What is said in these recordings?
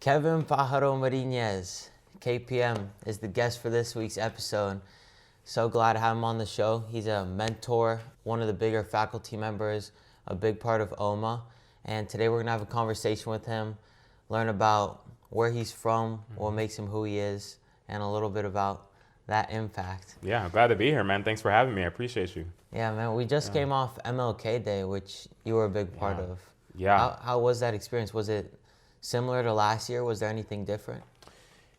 Kevin Pajaro Mariñez, K.P.M, is the guest for this week's episode. So glad to have him on the show. He's a mentor, one of the bigger faculty members, a big part of OMA. And today we're going to have a conversation with him, learn about where he's from, what makes him who he is, and a little bit about that impact. Yeah, I'm glad to be here, man. Thanks for having me. I appreciate you. Yeah, man, we just came off MLK Day, which you were a big part of. Yeah. How was that experience? Was it similar to last year? Was there anything different?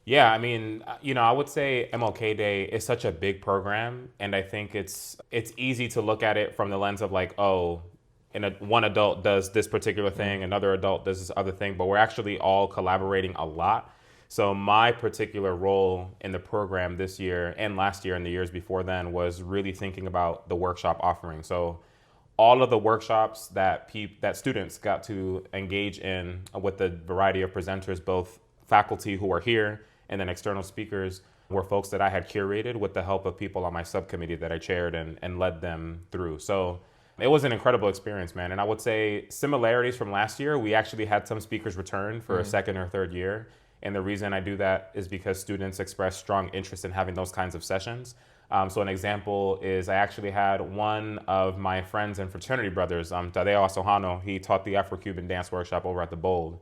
Yeah, I mean, I would say MLK Day is such a big program, and I think it's easy to look at it from the lens of like, oh, one adult does this particular thing, another adult does this other thing, but we're actually all collaborating a lot. So my particular role in the program this year and last year and the years before then was really thinking about the workshop offering. So all of the workshops that students got to engage in with the variety of presenters, both faculty who are here and then external speakers, were folks that I had curated with the help of people on my subcommittee that I chaired and led them through. So it was an incredible experience, man. And I would say similarities from last year, we actually had some speakers return for a second or third year. And the reason I do that is because students express strong interest in having those kinds of sessions. So an example is I actually had one of my friends and fraternity brothers, Tadeo Asojano. He taught the Afro-Cuban dance workshop over at the Bold.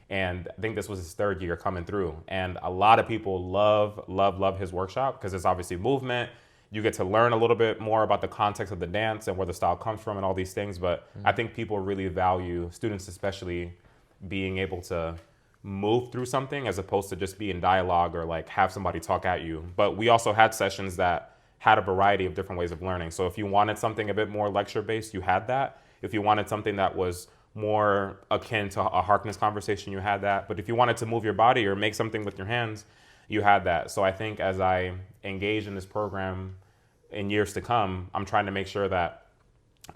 And I think this was his third year coming through. And a lot of people love his workshop because it's obviously movement. You get to learn a little bit more about the context of the dance and where the style comes from and all these things. But I think people really value, students especially, being able to move through something as opposed to just be in dialogue or like have somebody talk at you. But we also had sessions that had a variety of different ways of learning. So if you wanted something a bit more lecture-based, you had that. If you wanted something that was more akin to a Harkness conversation, you had that. But if you wanted to move your body or make something with your hands, you had that. So I think as I engage in this program in years to come, I'm trying to make sure that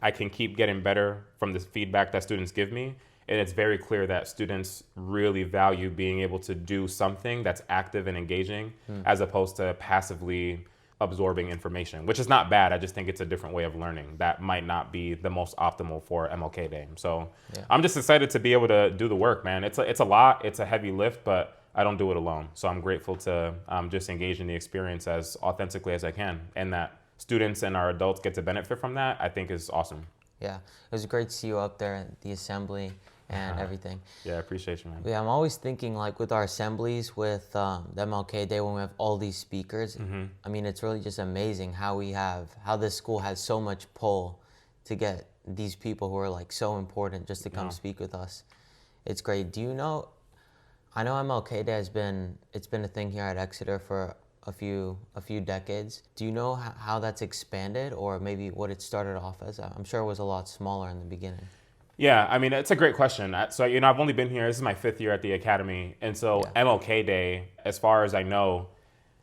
I can keep getting better from the feedback that students give me. And it's very clear that students really value being able to do something that's active and engaging as opposed to passively absorbing information, which is not bad. I just think it's a different way of learning that might not be the most optimal for MLK Day. So I'm just excited to be able to do the work, man. It's a lot. It's a heavy lift, but I don't do it alone. So I'm grateful to just engage in the experience as authentically as I can. And that students and our adults get to benefit from that, I think is awesome. Yeah, it was great to see you up there at the assembly and everything. Yeah, I appreciate you, man. Yeah, I'm always thinking like with our assemblies, with the MLK Day when we have all these speakers, I mean, it's really just amazing how this school has so much pull to get these people who are like so important just to come speak with us. It's great. I know MLK Day it's been a thing here at Exeter for a few decades. Do you know how that's expanded or maybe what it started off as? I'm sure it was a lot smaller in the beginning. Yeah, I mean, it's a great question. So, I've only been here, this is my 5th year at the academy. And so MLK Day, as far as I know,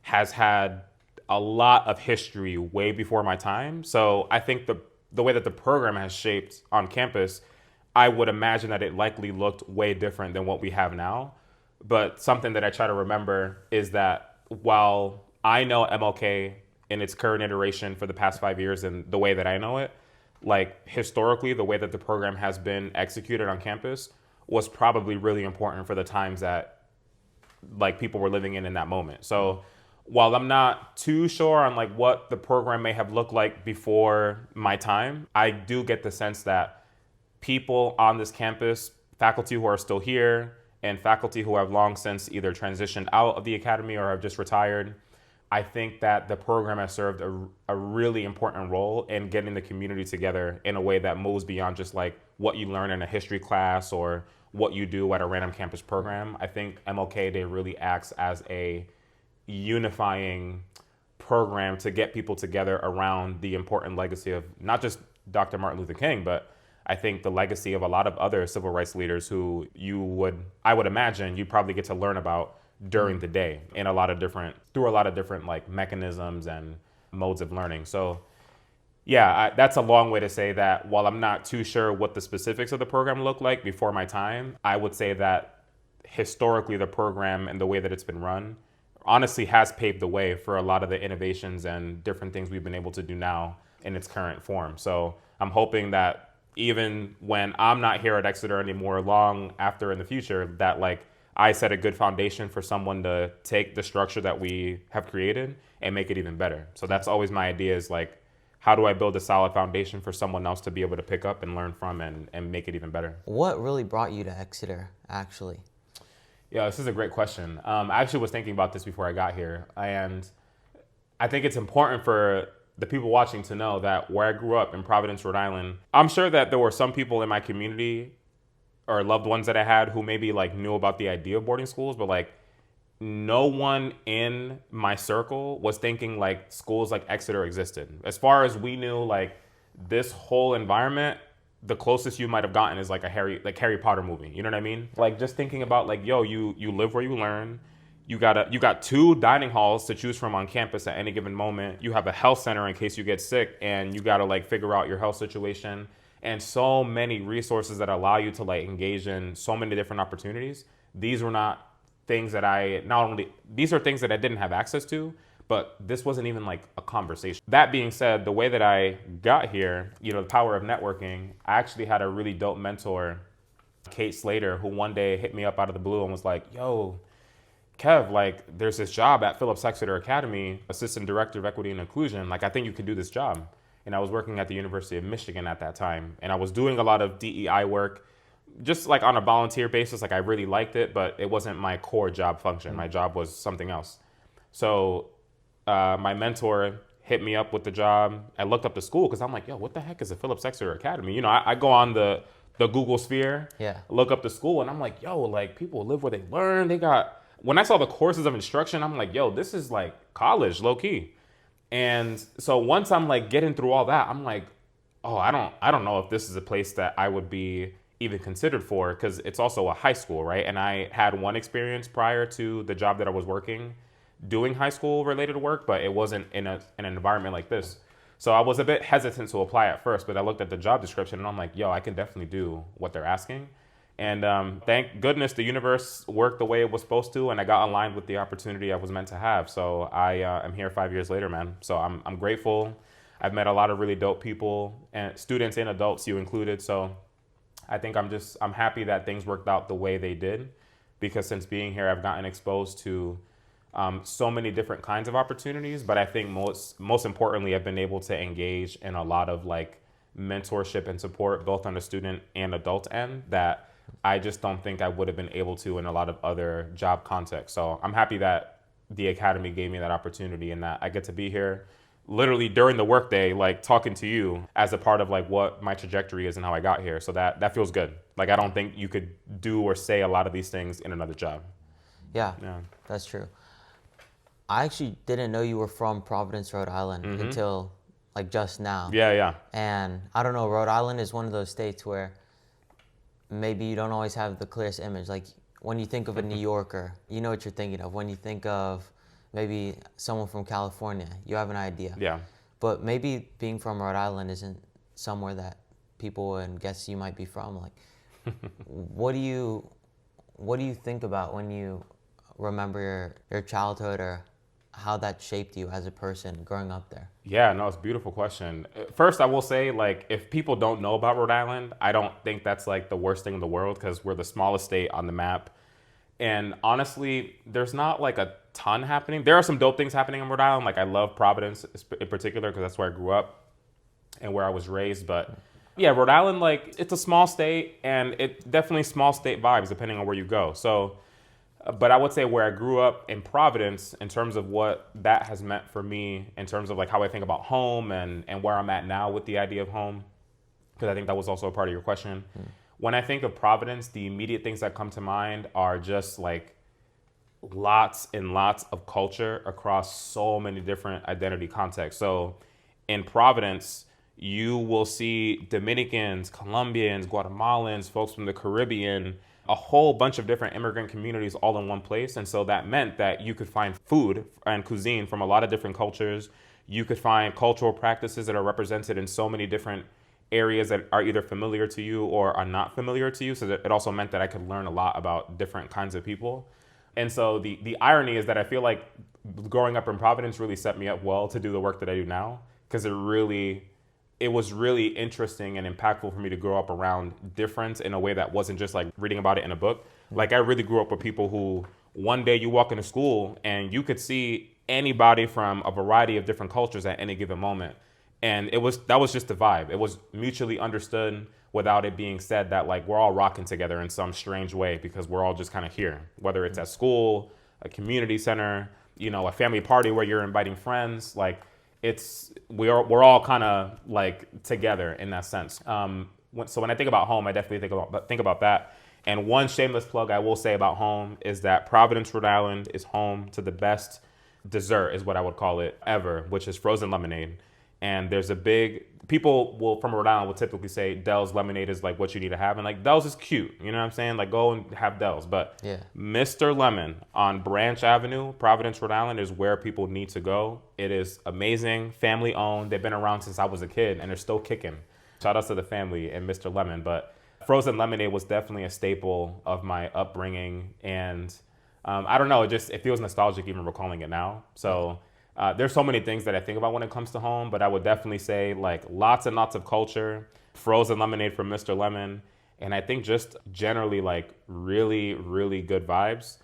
has had a lot of history way before my time. So I think the way that the program has shaped on campus, I would imagine that it likely looked way different than what we have now. But something that I try to remember is that while I know MLK in its current iteration for the past 5 years and the way that I know it, like historically, the way that the program has been executed on campus was probably really important for the times that like people were living in that moment. So while I'm not too sure on like what the program may have looked like before my time, I do get the sense that people on this campus, faculty who are still here and faculty who have long since either transitioned out of the academy or have just retired, I think that the program has served a really important role in getting the community together in a way that moves beyond just like what you learn in a history class or what you do at a random campus program. I think MLK Day really acts as a unifying program to get people together around the important legacy of not just Dr. Martin Luther King, but I think the legacy of a lot of other civil rights leaders who I would imagine you probably get to learn about during the day in through a lot of different like mechanisms and modes of learning. So yeah, that's a long way to say that while I'm not too sure what the specifics of the program look like before my time, I would say that historically the program and the way that it's been run honestly has paved the way for a lot of the innovations and different things we've been able to do now in its current form. So I'm hoping that even when I'm not here at Exeter anymore long after in the future, that like I set a good foundation for someone to take the structure that we have created and make it even better. So that's always my idea, is like, how do I build a solid foundation for someone else to be able to pick up and learn from and make it even better? What really brought you to Exeter, actually? Yeah, this is a great question. I actually was thinking about this before I got here. And I think it's important for the people watching to know that where I grew up in Providence, Rhode Island, I'm sure that there were some people in my community or loved ones that I had who maybe like knew about the idea of boarding schools, but like no one in my circle was thinking like schools like Exeter existed. As far as we knew, like this whole environment, the closest you might have gotten is like a Harry Potter movie. You know what I mean? Like just thinking about like, yo, you live where you learn. You got 2 dining halls to choose from on campus at any given moment. You have a health center in case you get sick and you got to like figure out your health situation, and so many resources that allow you to like engage in so many different opportunities. These were not things that these are things that I didn't have access to, but this wasn't even like a conversation. That being said, the way that I got here, you know, the power of networking, I actually had a really dope mentor, Kate Slater, who one day hit me up out of the blue and was like, yo, Kev, like there's this job at Phillips Exeter Academy, Assistant Director of Equity and Inclusion. Like I think you could do this job. And I was working at the University of Michigan at that time. And I was doing a lot of DEI work, just like on a volunteer basis. Like I really liked it, but it wasn't my core job function. My job was something else. So my mentor hit me up with the job. I looked up the school because I'm like, yo, what the heck is a Phillips Exeter Academy? You know, I go on the Google sphere, look up the school, and I'm like, yo, like people live where they learn. When I saw the courses of instruction, I'm like, yo, this is like college, low key. And so once I'm like getting through all that, I'm like, oh, I don't know if this is a place that I would be even considered for, because it's also a high school, right? And I had one experience prior to the job that I was working doing high school related work, but it wasn't in an environment like this. So I was a bit hesitant to apply at first, but I looked at the job description and I'm like, yo, I can definitely do what they're asking. And thank goodness the universe worked the way it was supposed to, and I got aligned with the opportunity I was meant to have. So I am here 5 years later, man. So I'm grateful. I've met a lot of really dope people, and students and adults, you included. So I think I'm happy that things worked out the way they did, because since being here, I've gotten exposed to so many different kinds of opportunities. But I think most importantly, I've been able to engage in a lot of like mentorship and support, both on the student and adult end, that I just don't think I would have been able to in a lot of other job contexts. So I'm happy that the Academy gave me that opportunity, and that I get to be here literally during the workday, like talking to you as a part of like what my trajectory is and how I got here. So that feels good. Like I don't think you could do or say a lot of these things in another job. Yeah, that's true. I actually didn't know you were from Providence, Rhode Island until like just now. Yeah. And I don't know, Rhode Island is one of those states where maybe you don't always have the clearest image. Like when you think of a New Yorker, you know what you're thinking of. When you think of maybe someone from California, you have an idea. Yeah. But maybe being from Rhode Island isn't somewhere that people would guess you might be from. Like, what do you think about when you remember your childhood, or how that shaped you as a person growing up there? Yeah, no, it's a beautiful question. First, I will say, like, if people don't know about Rhode Island, I don't think that's like the worst thing in the world, because we're the smallest state on the map. And honestly, there's not like a ton happening. There are some dope things happening in Rhode Island. Like I love Providence in particular, because that's where I grew up and where I was raised. But yeah, Rhode Island, like it's a small state, and it definitely small state vibes depending on where you go. So but I would say where I grew up in Providence, in terms of what that has meant for me, in terms of like how I think about home and where I'm at now with the idea of home, because I think that was also a part of your question. When I think of Providence, the immediate things that come to mind are just like lots and lots of culture across so many different identity contexts. So in Providence, you will see Dominicans, Colombians, Guatemalans, folks from the Caribbean, a whole bunch of different immigrant communities all in one place. And so that meant that you could find food and cuisine from a lot of different cultures. You could find cultural practices that are represented in so many different areas that are either familiar to you or are not familiar to you. So that it also meant that I could learn a lot about different kinds of people. And so the irony is that I feel like growing up in Providence really set me up well to do the work that I do now, because it really it was really interesting and impactful for me to grow up around difference in a way that wasn't just like reading about it in a book. Like I really grew up with people who one day you walk into school and you could see anybody from a variety of different cultures at any given moment. And that was just the vibe. It was mutually understood without it being said that like we're all rocking together in some strange way because we're all just kind of here, whether it's at school, a community center, you know, a family party where you're inviting friends. Like we're all kind of like together in that sense. So when I think about home, I definitely think about that. And one shameless plug I will say about home is that Providence, Rhode Island is home to the best dessert, is what I would call it, ever, which is frozen lemonade. And there's people from Rhode Island will typically say Dell's lemonade is like what you need to have. And like Dell's is cute, you know what I'm saying? Like go and have Dell's. But Yeah. Mr. Lemon on Branch Avenue, Providence, Rhode Island is where people need to go. It is amazing, family owned. They've been around since I was a kid and they're still kicking. Shout out to the family and Mr. Lemon. But frozen lemonade was definitely a staple of my upbringing. And I don't know, it feels nostalgic even recalling it now. So there's so many things that I think about when it comes to home, but I would definitely say like lots and lots of culture, frozen lemonade from Mr. Lemon, and I think just generally like really, really good vibes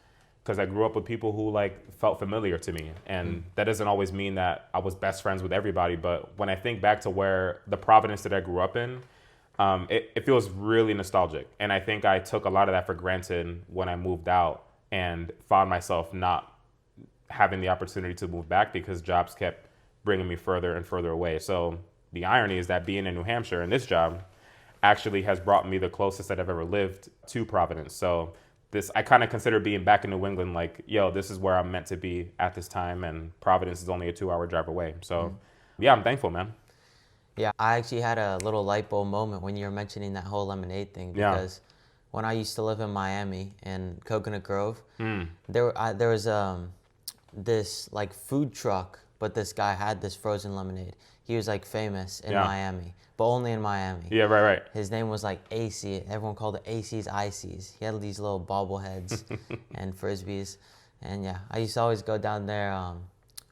because I grew up with people who like felt familiar to me. And that doesn't always mean that I was best friends with everybody, but when I think back to where the Providence that I grew up in, it feels really nostalgic. And I think I took a lot of that for granted when I moved out and found myself not having the opportunity to move back because jobs kept bringing me further and further away. So the irony is that being in New Hampshire and this job actually has brought me the closest that I've ever lived to Providence. So I kind of consider being back in New England like, yo, this is where I'm meant to be at this time. And Providence is only a 2-hour drive away. So yeah, I'm thankful, man. Yeah, I actually had a little light bulb moment when you were mentioning that whole lemonade thing because when I used to live in Miami in Coconut Grove, there was this like food truck, but this guy had this frozen lemonade. He was like famous in Miami, but only in Miami. Yeah, right. His name was like AC. Everyone called it AC's Ices. He had these little bobbleheads and frisbees. And yeah, I used to always go down there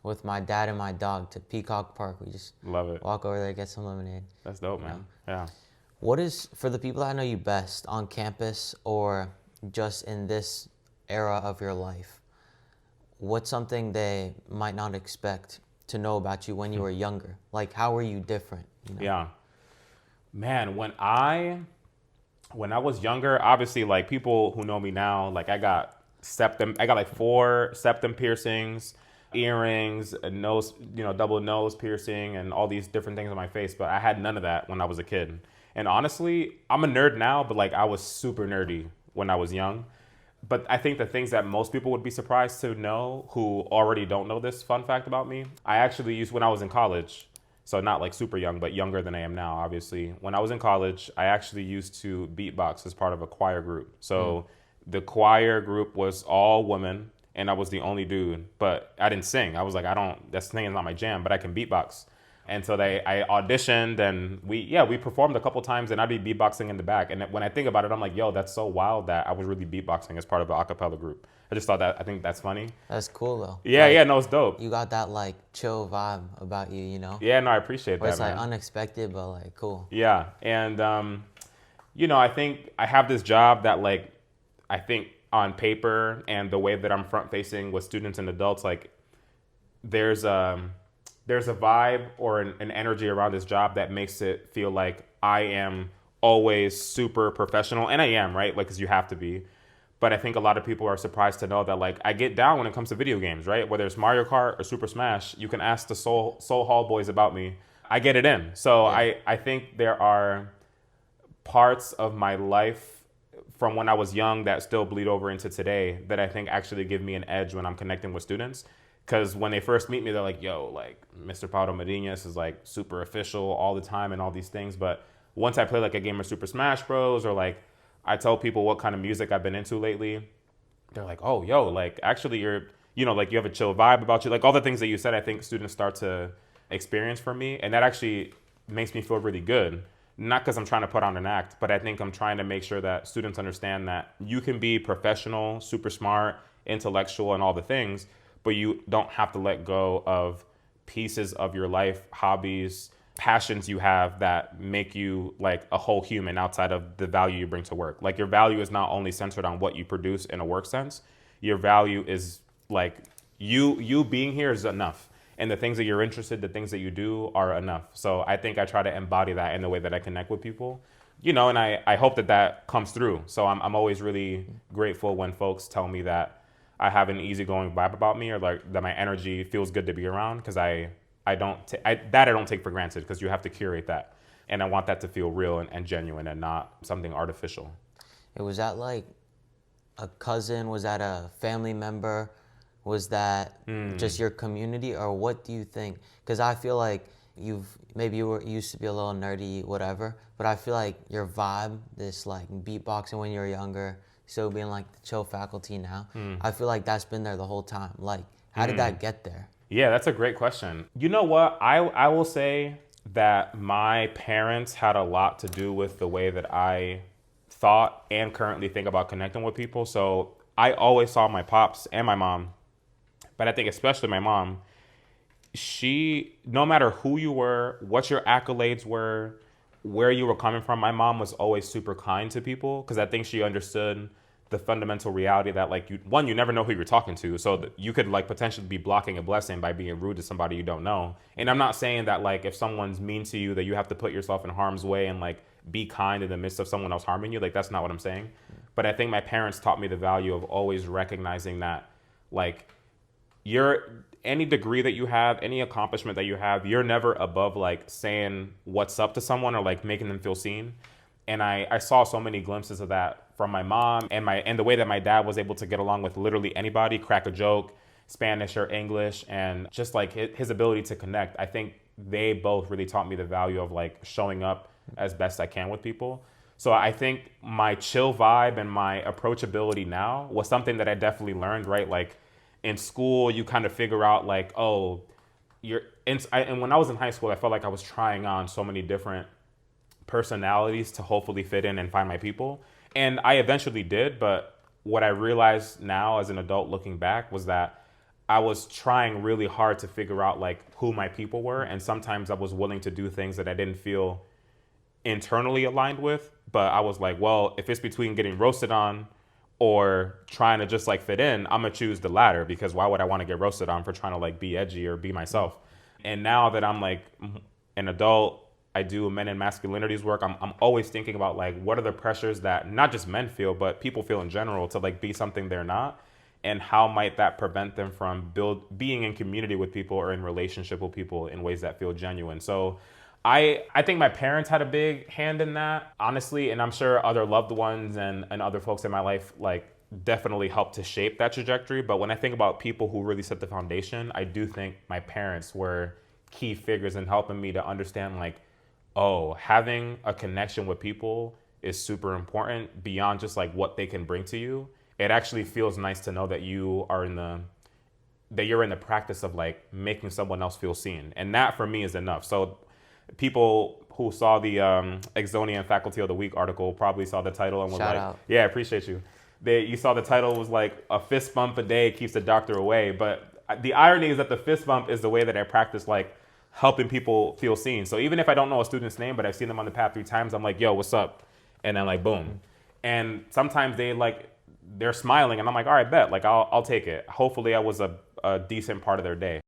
with my dad and my dog to Peacock Park. We just love it. Walk over there, get some lemonade. That's dope, man. Yeah. What is, for the people that know you best on campus or just in this era of your life, what's something they might not expect to know about you when you were younger? Like, how were you different? You know? Yeah. Man, when I was younger, obviously, like, people who know me now, like, I got like 4 septum piercings, earrings, a nose, double nose piercing, and all these different things on my face. But I had none of that when I was a kid. And honestly, I'm a nerd now, but, like, I was super nerdy when I was young. But I think the things that most people would be surprised to know who already don't know this fun fact about me, I actually used when I was in college, so not like super young, but younger than I am now, obviously. When I was in college, I actually used to beatbox as part of a choir group. So the choir group was all women, and I was the only dude. But I didn't sing. I was like, singing is not my jam, but I can beatbox. And so I auditioned and we performed a couple times and I'd be beatboxing in the back. And when I think about it, I'm like, yo, that's so wild that I was really beatboxing as part of an a cappella group. I think that's funny. That's cool though. Yeah, no, it's dope. You got that like chill vibe about you, you know? Yeah, no, I appreciate that, it's like man. unexpected, but like cool. Yeah, and I think I have this job that like, I think on paper and the way that I'm front facing with students and adults, like there's a vibe or an energy around this job that makes it feel like I am always super professional. And I am, right? Like, because you have to be. But I think a lot of people are surprised to know that, like, I get down when it comes to video games, right? Whether it's Mario Kart or Super Smash, you can ask the Soul Hall boys about me. I get it in. So yeah. I think there are parts of my life from when I was young that still bleed over into today that I think actually give me an edge when I'm connecting with students. Because when they first meet me, they're like, yo, like, Mr. Paulo Mariñez is, like, super official all the time and all these things. But once I play, like, a game of Super Smash Bros. Or, like, I tell people what kind of music I've been into lately, they're like, oh, yo, like, actually you're, like, you have a chill vibe about you. Like, all the things that you said, I think students start to experience from me. And that actually makes me feel really good. Not because I'm trying to put on an act, but I think I'm trying to make sure that students understand that you can be professional, super smart, intellectual, and all the things, but you don't have to let go of pieces of your life, hobbies, passions you have that make you like a whole human outside of the value you bring to work. Like your value is not only centered on what you produce in a work sense. Your value is like you being here is enough. And the things that you're interested, the things that you do are enough. So I think I try to embody that in the way that I connect with people, and I hope that comes through. So I'm always really grateful when folks tell me that I have an easygoing vibe about me, or like that my energy feels good to be around, because I don't take for granted, because you have to curate that. And I want that to feel real and genuine and not something artificial. Was that like a cousin? Was that a family member? Was that just your community, or what do you think? Because I feel like you used to be a little nerdy, whatever, but I feel like your vibe, this like beatboxing when you were younger, still being like the chill faculty now, I feel like that's been there the whole time. Like, how did that get there? Yeah, that's a great question. You know what? I will say that my parents had a lot to do with the way that I thought and currently think about connecting with people. So I always saw my pops and my mom, but I think especially my mom, no matter who you were, what your accolades were, where you were coming from, my mom was always super kind to people, because I think she understood the fundamental reality that like you never know who you're talking to, so you could like potentially be blocking a blessing by being rude to somebody you don't know. And I'm not saying that like if someone's mean to you that you have to put yourself in harm's way and like be kind in the midst of someone else harming you. Like, that's not what I'm saying. But I think my parents taught me the value of always recognizing that like any degree that you have, any accomplishment that you have, you're never above like saying what's up to someone or like making them feel seen. And I saw so many glimpses of that from my mom and the way that my dad was able to get along with literally anybody, crack a joke, Spanish or English, and just like his ability to connect. I think they both really taught me the value of like showing up as best I can with people. So I think my chill vibe and my approachability now was something that I definitely learned, right? Like in school, you kind of figure out like, oh, and when I was in high school, I felt like I was trying on so many different personalities to hopefully fit in and find my people. And I eventually did, but what I realized now as an adult looking back was that I was trying really hard to figure out like who my people were. And sometimes I was willing to do things that I didn't feel internally aligned with, but I was like, well, if it's between getting roasted on or trying to just like fit in, I'm gonna choose the latter, because why would I want to get roasted on for trying to like be edgy or be myself? And now that I'm like an adult, I do men and masculinities work. I'm always thinking about like, what are the pressures that not just men feel, but people feel in general to like be something they're not, and how might that prevent them from being in community with people or in relationship with people in ways that feel genuine. So I think my parents had a big hand in that, honestly, and I'm sure other loved ones and other folks in my life like definitely helped to shape that trajectory. But when I think about people who really set the foundation, I do think my parents were key figures in helping me to understand like, oh, having a connection with people is super important beyond just like what they can bring to you. It actually feels nice to know that you're in the practice of like making someone else feel seen. And that for me is enough. So people who saw the Exonian Faculty of the Week article probably saw the title and was Shout like, out. yeah, I appreciate you. You saw the title was like a fist bump a day keeps the doctor away. But the irony is that the fist bump is the way that I practice like helping people feel seen. So even if I don't know a student's name, but I've seen them on the path 3 times, I'm like, yo, what's up? And then like, boom. And sometimes they're smiling and I'm like, all right, bet, like I'll take it. Hopefully I was a decent part of their day.